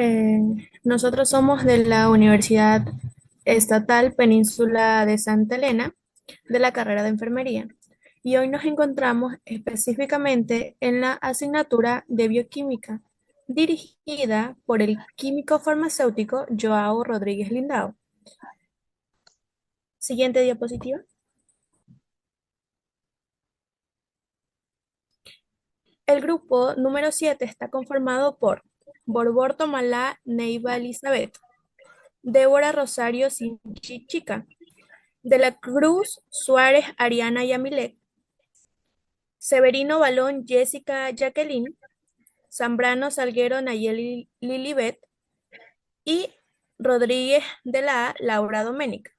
Eh, Nosotros somos de la Universidad Estatal Península de Santa Elena, de la carrera de enfermería, y hoy nos encontramos específicamente en la asignatura de bioquímica, dirigida por el químico farmacéutico Joao Rodríguez Lindao. Siguiente diapositiva. El grupo número 7 está conformado por Borbor Tomalá Neiva Elizabeth, Débora Rosario Sinchi Chica, De la Cruz Suárez Ariana Yamilet, Severino Balón Jessica Jacqueline, Zambrano Salguero Nayeli Lilibet y Rodríguez de la Laura Doménica.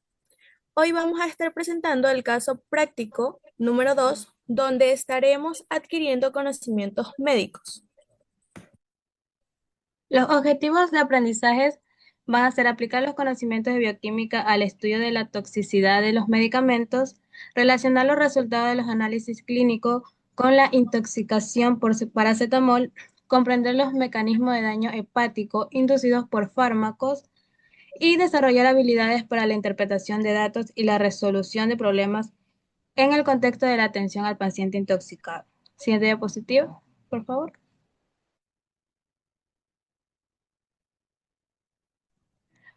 Hoy vamos a estar presentando el caso práctico número 2, donde estaremos adquiriendo conocimientos médicos. Los objetivos de aprendizaje van a ser aplicar los conocimientos de bioquímica al estudio de la toxicidad de los medicamentos, relacionar los resultados de los análisis clínicos con la intoxicación por paracetamol, comprender los mecanismos de daño hepático inducidos por fármacos y desarrollar habilidades para la interpretación de datos y la resolución de problemas en el contexto de la atención al paciente intoxicado. Siguiente diapositiva, por favor.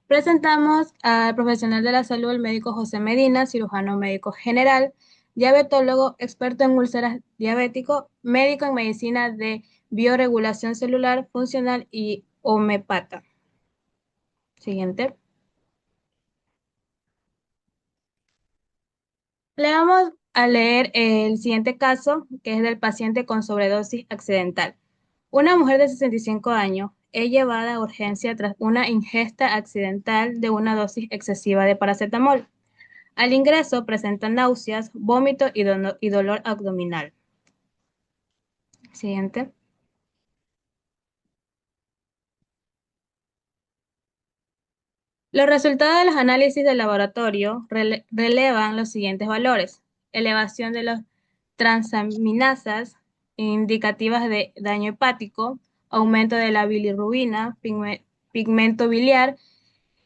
Presentamos al profesional de la salud, el médico José Medina, cirujano médico general, diabetólogo, experto en úlceras diabético, médico en medicina de bioregulación celular funcional y homeopata. Siguiente. Le vamos a leer el siguiente caso, que es del paciente con sobredosis accidental. Una mujer de 65 años es llevada a urgencia tras una ingesta accidental de una dosis excesiva de paracetamol. Al ingreso presenta náuseas, vómito y dolor abdominal. Siguiente. Los resultados de los análisis de laboratorio relevan los siguientes valores. Elevación de las transaminasas indicativas de daño hepático, aumento de la bilirrubina, pigmento biliar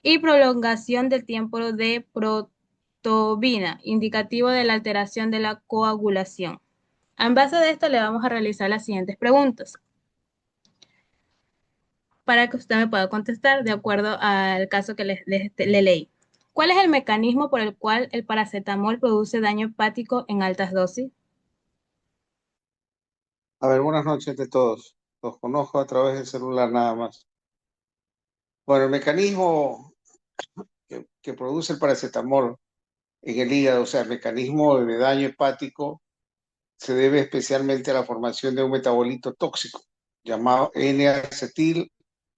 y prolongación del tiempo de protobina, indicativo de la alteración de la coagulación. En base de esto le vamos a realizar las siguientes preguntas para que usted me pueda contestar de acuerdo al caso que le leí. ¿Cuál es el mecanismo por el cual el paracetamol produce daño hepático en altas dosis? A ver, buenas noches de todos. Los conozco a través del celular nada más. Bueno, el mecanismo que produce el paracetamol en el hígado, o sea, el mecanismo de daño hepático, se debe especialmente a la formación de un metabolito tóxico llamado N-acetil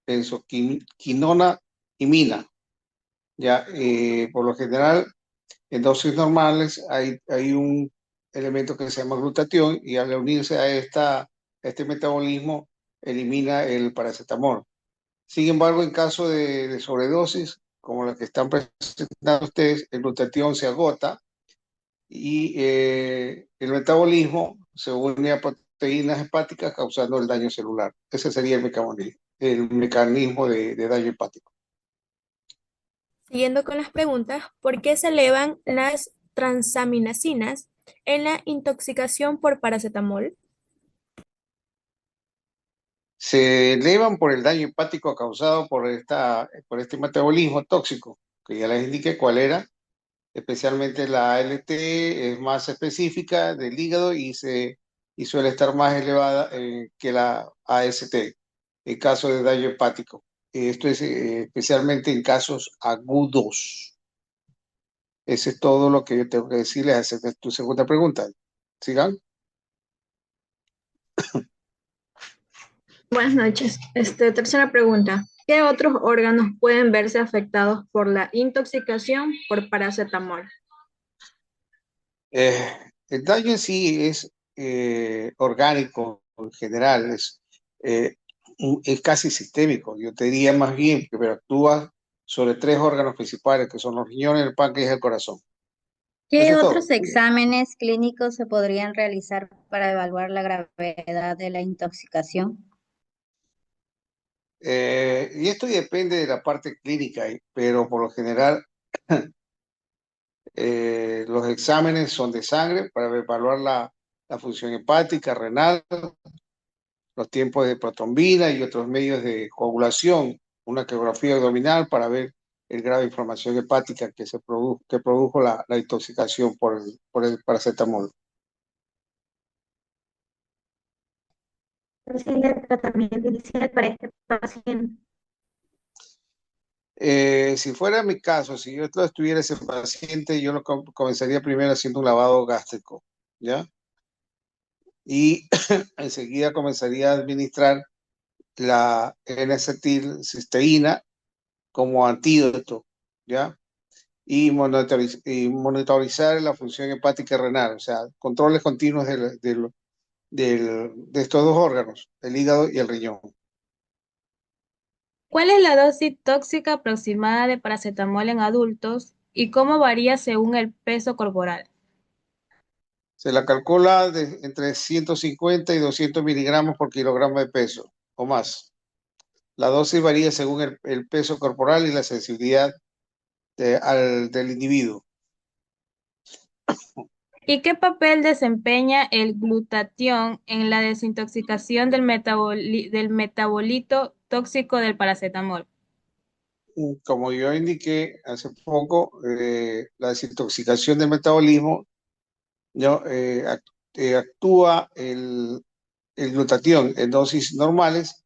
benzoquinona imina. Ya, por lo general, en dosis normales hay un elemento que se llama glutatión y al unirse a este metabolismo elimina el paracetamol. Sin embargo, en caso de sobredosis, como la que están presentando ustedes, el glutatión se agota y el metabolismo se une a proteínas hepáticas causando el daño celular. Ese sería el mecanismo de daño hepático. Siguiendo con las preguntas, ¿por qué se elevan las transaminasinas en la intoxicación por paracetamol? Se elevan por el daño hepático causado por este metabolismo tóxico, que ya les indiqué cuál era. Especialmente la ALT es más específica del hígado y suele estar más elevada que la AST en caso de daño hepático. Esto es especialmente en casos agudos. Ese es todo lo que yo tengo que decirles acerca de tu segunda pregunta. ¿Sigan? Buenas noches. Tercera pregunta. ¿Qué otros órganos pueden verse afectados por la intoxicación por paracetamol? Eh, el daño en sí es orgánico en general, eh, es casi sistémico. Yo te diría más bien que pero actúa sobre tres órganos principales, que son los riñones, el páncreas y el corazón. Eso ¿Qué es otros todo. exámenes clínicos se podrían realizar para evaluar la gravedad de la intoxicación? Y esto depende de la parte clínica, pero por lo general los exámenes son de sangre para evaluar la función hepática, renal, los tiempos de protrombina y otros medios de coagulación, una ecografía abdominal para ver el grado de inflamación hepática que produjo la intoxicación por el paracetamol. ¿Cuál sería el tratamiento inicial para este paciente? Si fuera mi caso, si yo estuviera ese paciente, yo lo comenzaría primero haciendo un lavado gástrico, ¿ya? Y enseguida comenzaría a administrar la N-acetilcisteína como antídoto, ¿ya? Y monitorizar la función hepática y renal, o sea, controles continuos de estos dos órganos, el hígado y el riñón. ¿Cuál es la dosis tóxica aproximada de paracetamol en adultos y cómo varía según el peso corporal? Se la calcula entre 150 y 200 miligramos por kilogramo de peso o más. La dosis varía según el peso corporal y la sensibilidad del individuo. ¿Y qué papel desempeña el glutatión en la desintoxicación del metabolito tóxico del paracetamol? Como yo indiqué hace poco, la desintoxicación del metabolismo, actúa el glutatión en dosis normales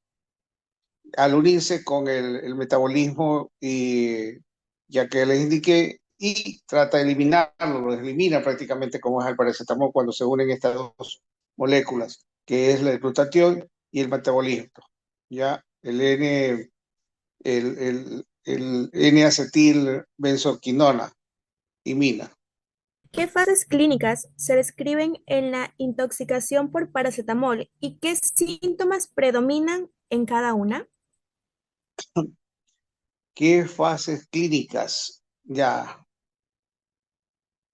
al unirse con el metabolismo, ya que les indiqué, y trata de eliminarlo, lo elimina prácticamente como es el paracetamol cuando se unen estas dos moléculas, que es el glutatión y el metabolismo. Ya el N-acetil benzoquinona, imina. ¿Qué fases clínicas se describen en la intoxicación por paracetamol y qué síntomas predominan en cada una? ¿Qué fases clínicas? Ya,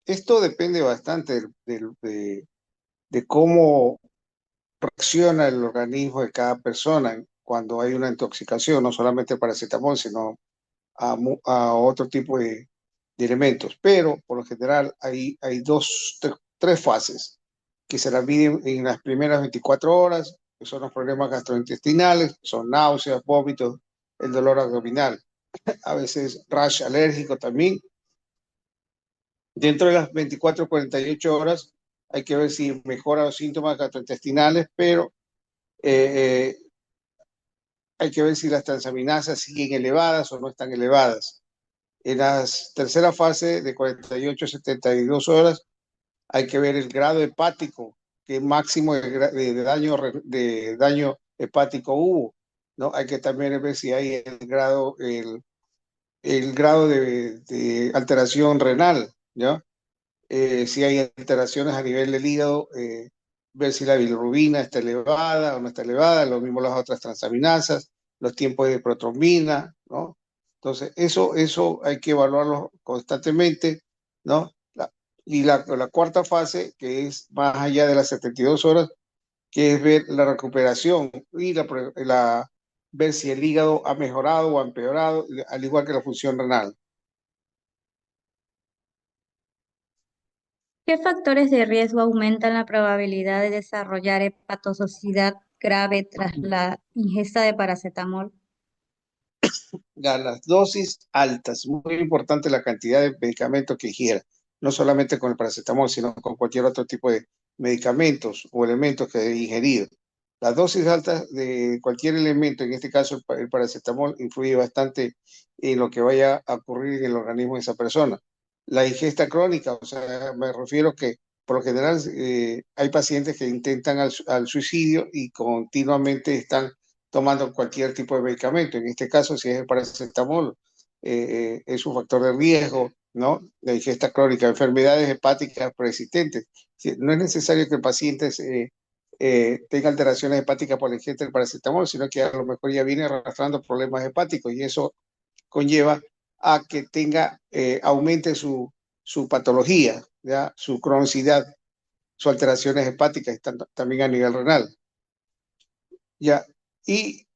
esto depende bastante de cómo reacciona el organismo de cada persona cuando hay una intoxicación, no solamente el paracetamol, sino a otro tipo de elementos. Pero por lo general hay tres fases que se las miden en las primeras 24 horas, que son los problemas gastrointestinales, son náuseas, vómitos, el dolor abdominal, a veces rash alérgico también. Dentro de las 24 o 48 horas hay que ver si mejora los síntomas gastrointestinales, pero eh, hay que ver si las transaminasas siguen elevadas o no están elevadas. En la tercera fase de 48 a 72 horas hay que ver el grado hepático, qué máximo de daño hepático hubo, ¿no? Hay que también ver si hay el grado de alteración renal, ¿ya? Si hay alteraciones a nivel del hígado, ver si la bilirrubina está elevada o no está elevada, lo mismo las otras transaminasas, los tiempos de protrombina, ¿no? Entonces, eso hay que evaluarlo constantemente, ¿no? La cuarta fase, que es más allá de las 72 horas, que es ver la recuperación y ver si el hígado ha mejorado o ha empeorado, al igual que la función renal. ¿Qué factores de riesgo aumentan la probabilidad de desarrollar hepatotoxicidad grave tras la ingesta de paracetamol? Las dosis altas, muy importante la cantidad de medicamentos que ingiera, no solamente con el paracetamol, sino con cualquier otro tipo de medicamentos o elementos que haya ingerido. Las dosis altas de cualquier elemento, en este caso el paracetamol, influye bastante en lo que vaya a ocurrir en el organismo de esa persona. La ingesta crónica, o sea, me refiero que por lo general hay pacientes que intentan al suicidio y continuamente están tomando cualquier tipo de medicamento. En este caso, si es el paracetamol, es un factor de riesgo, ¿no? La ingesta crónica, enfermedades hepáticas persistentes. No es necesario que el paciente tenga alteraciones hepáticas por la ingesta del paracetamol, sino que a lo mejor ya viene arrastrando problemas hepáticos y eso conlleva a que aumente su patología, ¿ya? Su cronicidad, sus alteraciones hepáticas, también a nivel renal. ¿Ya? Y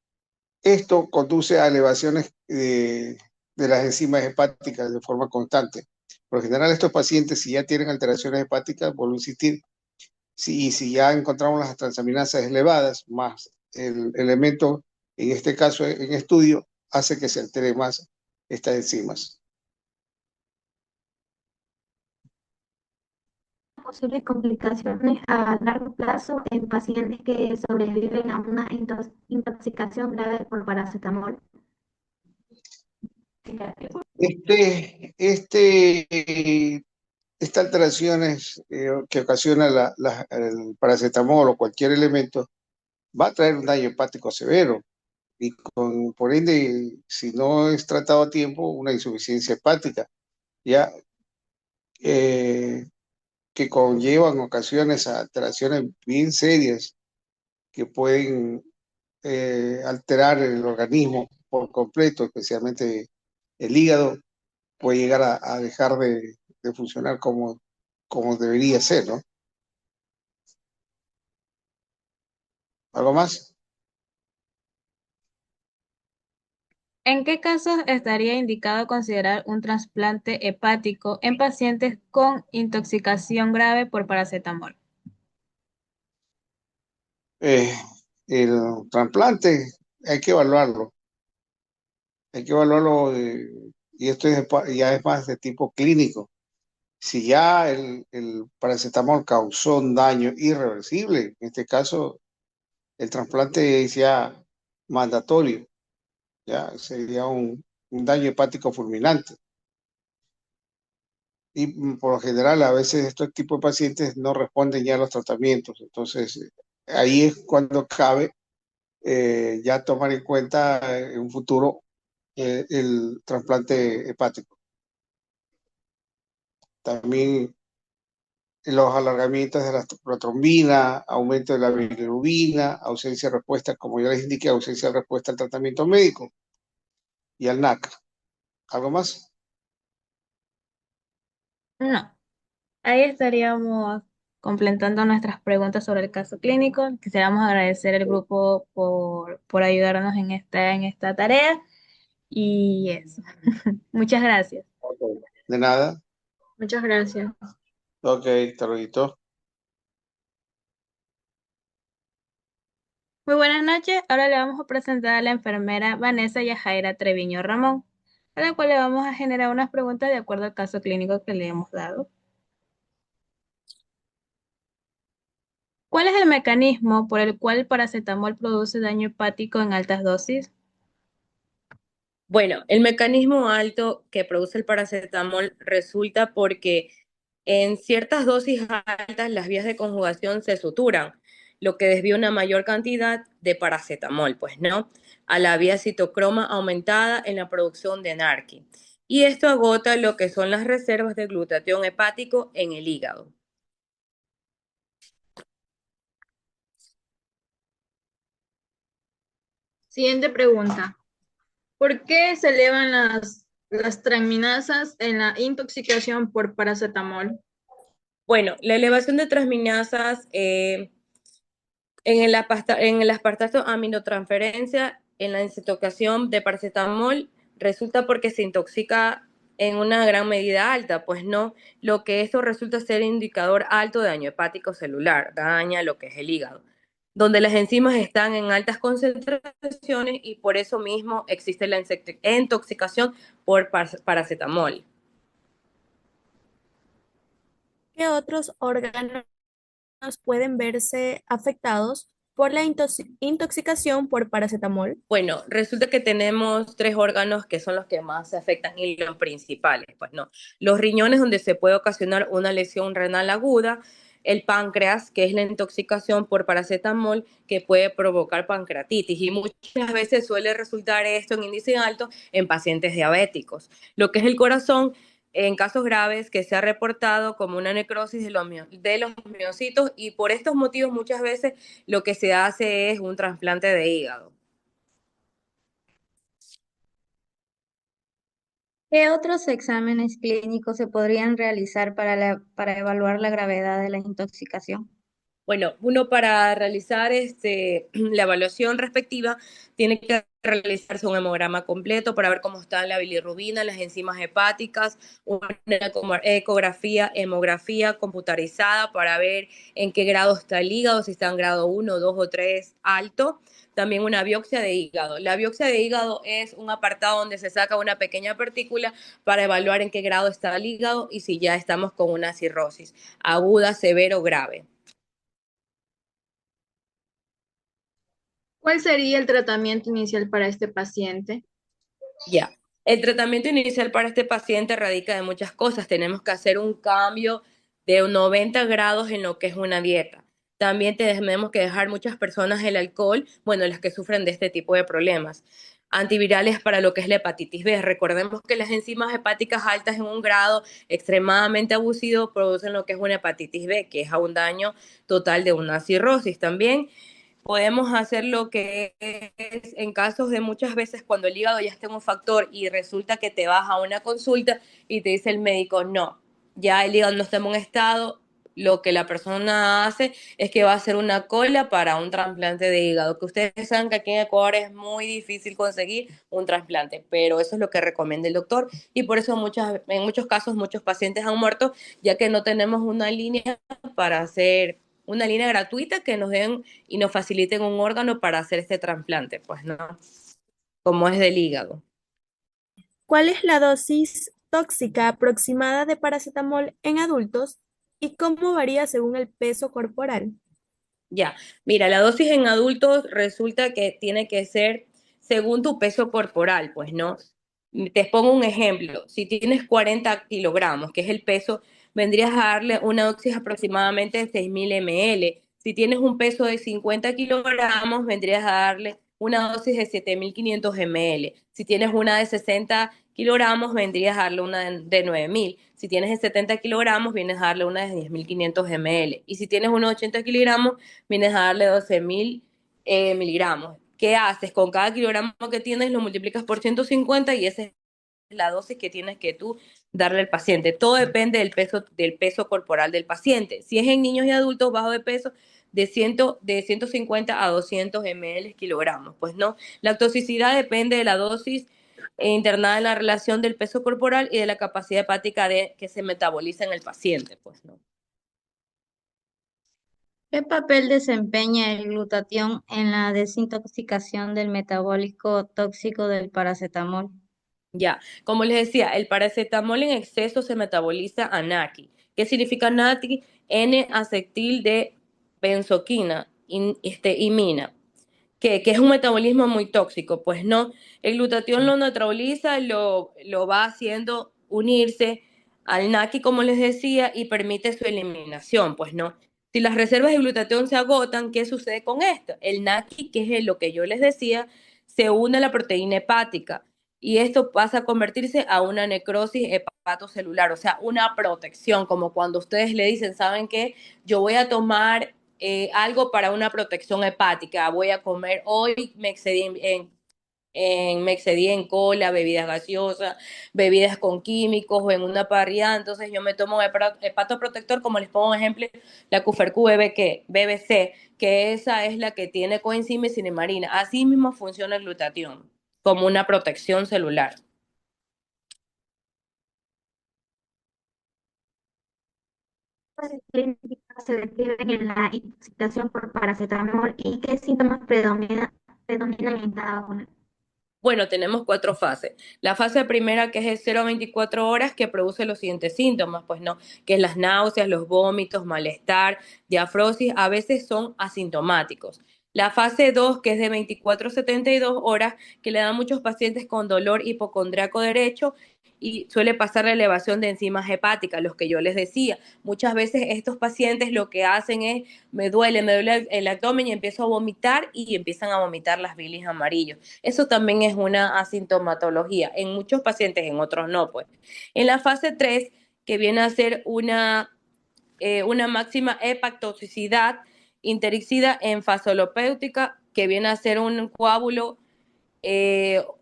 Esto conduce a elevaciones de las enzimas hepáticas de forma constante. Por lo general, estos pacientes, si ya tienen alteraciones hepáticas, vuelvo a insistir, si ya encontramos las transaminasas elevadas, más el elemento, en este caso en estudio, hace que se altere más estas enzimas. Posibles complicaciones a largo plazo en pacientes que sobreviven a una intoxicación grave por paracetamol. Estas alteraciones que ocasiona el paracetamol o cualquier elemento va a traer un daño hepático severo y por ende, si no es tratado a tiempo, una insuficiencia hepática, ya que conllevan ocasiones a alteraciones bien serias que pueden alterar el organismo por completo, especialmente el hígado, puede llegar a dejar de funcionar como debería ser, ¿no? ¿Algo más? ¿En qué casos estaría indicado considerar un trasplante hepático en pacientes con intoxicación grave por paracetamol? Eh, el trasplante hay que evaluarlo, y esto ya es más de tipo clínico. Si ya el paracetamol causó un daño irreversible, en este caso el trasplante es ya mandatorio, ya sería un daño hepático fulminante. Y por lo general a veces estos tipos de pacientes no responden ya a los tratamientos. Entonces ahí es cuando cabe ya tomar en cuenta en un futuro el trasplante hepático. También los alargamientos de la protrombina, aumento de la bilirrubina, ausencia de respuesta, como ya les indiqué, ausencia de respuesta al tratamiento médico y al NAC. ¿Algo más? No. Ahí estaríamos completando nuestras preguntas sobre el caso clínico. Quisiéramos agradecer al grupo por ayudarnos en esta tarea y eso. Muchas gracias. Ok. De nada. Muchas gracias. Ok, hasta luego. Muy buenas noches. Ahora le vamos a presentar a la enfermera Vanessa Yajaira Treviño Ramón, a la cual le vamos a generar unas preguntas de acuerdo al caso clínico que le hemos dado. ¿Cuál es el mecanismo por el cual el paracetamol produce daño hepático en altas dosis? Bueno, el mecanismo alto que produce el paracetamol resulta porque en ciertas dosis altas las vías de conjugación se suturan, lo que desvía una mayor cantidad de paracetamol, pues no, a la vía citocroma aumentada en la producción de NARQI. Y esto agota lo que son las reservas de glutatión hepático en el hígado. Siguiente pregunta. ¿Por qué se elevan las transaminasas en la intoxicación por paracetamol? Bueno, la elevación de transminasas en el aspartato aminotransferencia, en la desintoxicación de paracetamol, resulta porque se intoxica en una gran medida alta, pues no, lo que esto resulta ser indicador alto de daño hepático celular, daña lo que es el hígado, donde las enzimas están en altas concentraciones y por eso mismo existe la intoxicación por paracetamol. ¿Qué otros órganos pueden verse afectados por la intoxicación por paracetamol? Bueno, resulta que tenemos tres órganos que son los que más se afectan y los principales, pues no. Los riñones, donde se puede ocasionar una lesión renal aguda, el páncreas, que es la intoxicación por paracetamol, que puede provocar pancreatitis y muchas veces suele resultar esto en índice alto en pacientes diabéticos. Lo que es el corazón, en casos graves que se ha reportado como una necrosis de los miocitos y por estos motivos muchas veces lo que se hace es un trasplante de hígado. ¿Qué otros exámenes clínicos se podrían realizar para evaluar la gravedad de la intoxicación? Bueno, uno para realizar la evaluación respectiva tiene que realizarse un hemograma completo para ver cómo está la bilirrubina, las enzimas hepáticas, una ecografía, hemografía computarizada para ver en qué grado está el hígado, si está en grado 1, 2 o 3 alto. También una biopsia de hígado. La biopsia de hígado es un apartado donde se saca una pequeña partícula para evaluar en qué grado está el hígado y si ya estamos con una cirrosis aguda, severa o grave. ¿Cuál sería el tratamiento inicial para este paciente? Ya. El tratamiento inicial para este paciente radica de muchas cosas. Tenemos que hacer un cambio de 90 grados en lo que es una dieta. También tenemos que dejar muchas personas el alcohol, bueno, las que sufren de este tipo de problemas. Antivirales para lo que es la hepatitis B. Recordemos que las enzimas hepáticas altas en un grado extremadamente abusivo producen lo que es una hepatitis B, que es a un daño total de una cirrosis también. Podemos hacer lo que es en casos de muchas veces cuando el hígado ya está en un factor y resulta que te vas a una consulta y te dice el médico, no, ya el hígado no está en un estado, lo que la persona hace es que va a hacer una cola para un trasplante de hígado, que ustedes saben que aquí en Ecuador es muy difícil conseguir un trasplante, pero eso es lo que recomienda el doctor y por eso en muchos casos muchos pacientes han muerto, ya que no tenemos una línea para hacer una línea gratuita que nos den y nos faciliten un órgano para hacer este trasplante, pues no, como es del hígado. ¿Cuál es la dosis tóxica aproximada de paracetamol en adultos y cómo varía según el peso corporal? Ya, mira, la dosis en adultos resulta que tiene que ser según tu peso corporal, pues no. Te pongo un ejemplo, si tienes 40 kilogramos, que es el peso, vendrías a darle una dosis aproximadamente de 6.000 ml. Si tienes un peso de 50 kilogramos, vendrías a darle una dosis de 7.500 ml. Si tienes una de 60 kilogramos, vendrías a darle una de 9.000. Si tienes de 70 kilogramos, vienes a darle una de 10.500 ml. Y si tienes unos 80 kilogramos, vienes a darle 12.000 miligramos. ¿Qué haces? Con cada kilogramo que tienes lo multiplicas por 150 y esa es la dosis que tienes que tú darle al paciente. Todo depende del peso corporal del paciente. Si es en niños y adultos bajo de peso, de 150 a 200 ml kilogramos. Pues no, la toxicidad depende de la dosis internada en la relación del peso corporal y de la capacidad hepática de que se metaboliza en el paciente. Pues no. ¿Qué papel desempeña el glutatión en la desintoxicación del metabólico tóxico del paracetamol? Ya, como les decía, el paracetamol en exceso se metaboliza a NACI. ¿Qué significa NACI? N-acetil de benzoquina, imina, que es un metabolismo muy tóxico. Pues no, el glutatión lo neutraliza, lo va haciendo unirse al NACI, como les decía, y permite su eliminación. Pues no. Si las reservas de glutatión se agotan, ¿qué sucede con esto? El NACI, que es lo que yo les decía, se une a la proteína hepática y esto pasa a convertirse a una necrosis hepatocelular, o sea, una protección, como cuando ustedes le dicen, ¿saben qué? Yo voy a tomar algo para una protección hepática, voy a comer hoy, me excedí en cola, bebidas gaseosas, bebidas con químicos o en una parrilla, entonces yo me tomo hepatoprotector, como les pongo un ejemplo, la Cufercu BBC, que esa es la que tiene coenzima y cinemarina. Así mismo funciona el glutatión, como una protección celular. Clínicas se describen en la intoxicación por paracetamol y qué síntomas predominan en cada una. Bueno, tenemos 4 fases. La fase primera, que es el 0 a 24 horas, que produce los siguientes síntomas, pues no, que es las náuseas, los vómitos, malestar, diafrosis, a veces son asintomáticos. La fase 2, que es de 24 a 72 horas, que le da a muchos pacientes con dolor hipocondriaco derecho y suele pasar la elevación de enzimas hepáticas, los que yo les decía. Muchas veces estos pacientes lo que hacen es, me duele el abdomen y empiezo a vomitar y empiezan a vomitar las bilis amarillos. Eso también es una asintomatología. En muchos pacientes, en otros no, pues. En la fase 3, que viene a ser una máxima hepatotoxicidad intericida en fasolopéutica, que viene a ser un coágulo,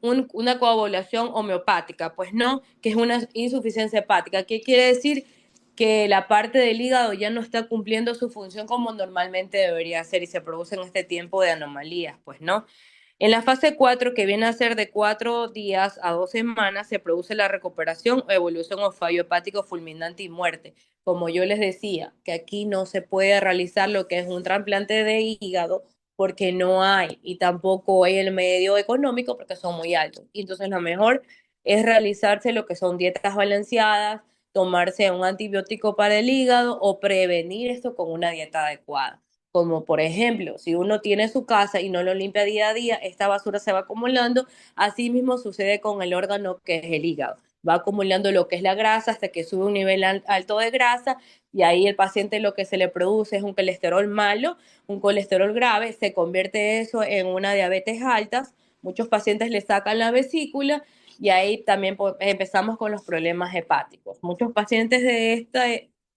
una coagulación homeopática, pues no, que es una insuficiencia hepática. ¿Qué quiere decir? que la parte del hígado ya no está cumpliendo su función como normalmente debería ser y se producen este tiempo de anomalías, pues, ¿no? En la fase 4, que viene a ser de 4 días a 2 semanas, se produce la recuperación o evolución o fallo hepático fulminante y muerte. Como yo les decía, que aquí no se puede realizar lo que es un trasplante de hígado porque no hay y tampoco hay el medio económico porque son muy altos. Y entonces lo mejor es realizarse lo que son dietas balanceadas, tomarse un antibiótico para el hígado o prevenir esto con una dieta adecuada. Como por ejemplo, si uno tiene su casa y no lo limpia día a día, esta basura se va acumulando. Así mismo sucede con el órgano que es el hígado. Va acumulando lo que es la grasa hasta que sube un nivel alto de grasa y ahí el paciente lo que se le produce es un colesterol malo, un colesterol grave, se convierte eso en una diabetes alta. Muchos pacientes le sacan la vesícula y ahí también empezamos con los problemas hepáticos. Muchos pacientes de esta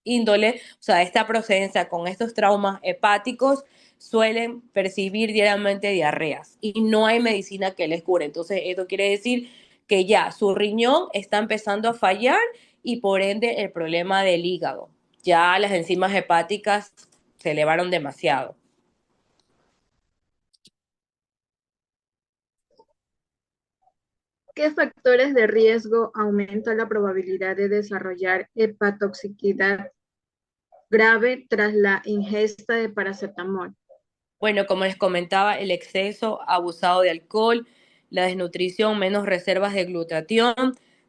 índole, o sea, esta procedencia con estos traumas hepáticos, suelen percibir diariamente diarreas y no hay medicina que les cure. Entonces, esto quiere decir que ya su riñón está empezando a fallar y por ende el problema del hígado. Ya las enzimas hepáticas se elevaron demasiado. ¿Qué factores de riesgo aumentan la probabilidad de desarrollar hepatotoxicidad grave tras la ingesta de paracetamol? Bueno, como les comentaba, el exceso abusado de alcohol, la desnutrición, menos reservas de glutatión,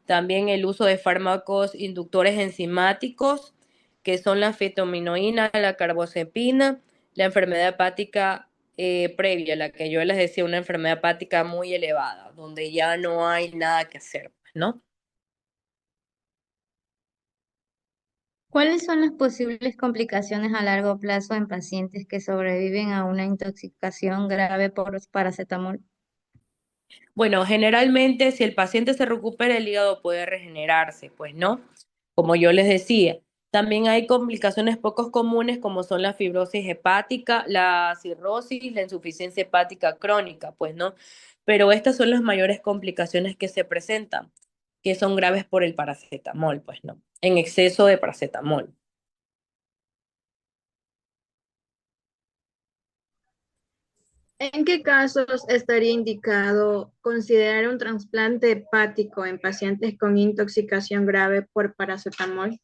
también el uso de fármacos inductores enzimáticos, que son la fetominoína, la carbozepina, la enfermedad hepática previa, la que yo les decía, una enfermedad hepática muy elevada, donde ya no hay nada que hacer, ¿no? ¿Cuáles son las posibles complicaciones a largo plazo en pacientes que sobreviven a una intoxicación grave por paracetamol? Bueno, generalmente si el paciente se recupera, el hígado puede regenerarse, pues no, como yo les decía. También hay complicaciones poco comunes como son la fibrosis hepática, la cirrosis, la insuficiencia hepática crónica, pues no. Pero estas son las mayores complicaciones que se presentan, que son graves por el paracetamol, pues no, en exceso de paracetamol. ¿En qué casos estaría indicado considerar un trasplante hepático en pacientes con intoxicación grave por paracetamol?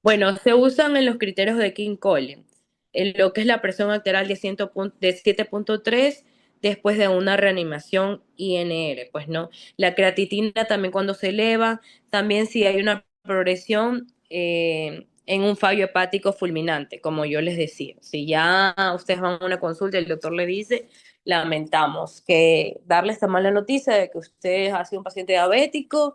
Bueno, se usan en los criterios de King Collins, en lo que es la presión arterial de 7,3 después de una reanimación INR, pues no. La creatitina también cuando se eleva, también si hay una progresión en un fallo hepático fulminante, como yo les decía. Si ya ustedes van a una consulta y el doctor le dice, lamentamos que darle esta mala noticia de que usted ha sido un paciente diabético.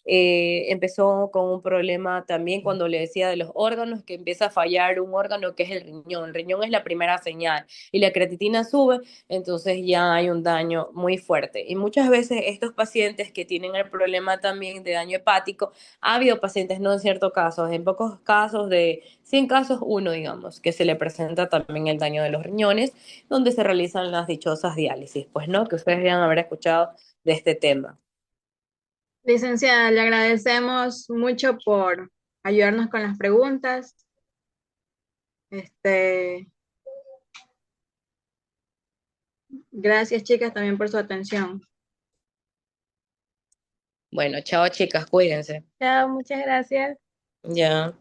Empezó con un problema también cuando le decía de los órganos, que empieza a fallar un órgano que es el riñón. El riñón es la primera señal y la creatinina sube, entonces ya hay un daño muy fuerte. Y muchas veces estos pacientes que tienen el problema también de daño hepático, ha habido pacientes, no en ciertos casos, en pocos casos de 100 casos, uno, digamos, que se le presenta también el daño de los riñones, donde se realizan las dichosas diálisis, pues no, que ustedes deben haber escuchado de este tema. Licenciada, le agradecemos mucho por ayudarnos con las preguntas. Gracias, chicas, también por su atención. Bueno, chao chicas, cuídense. Chao, muchas gracias. Ya.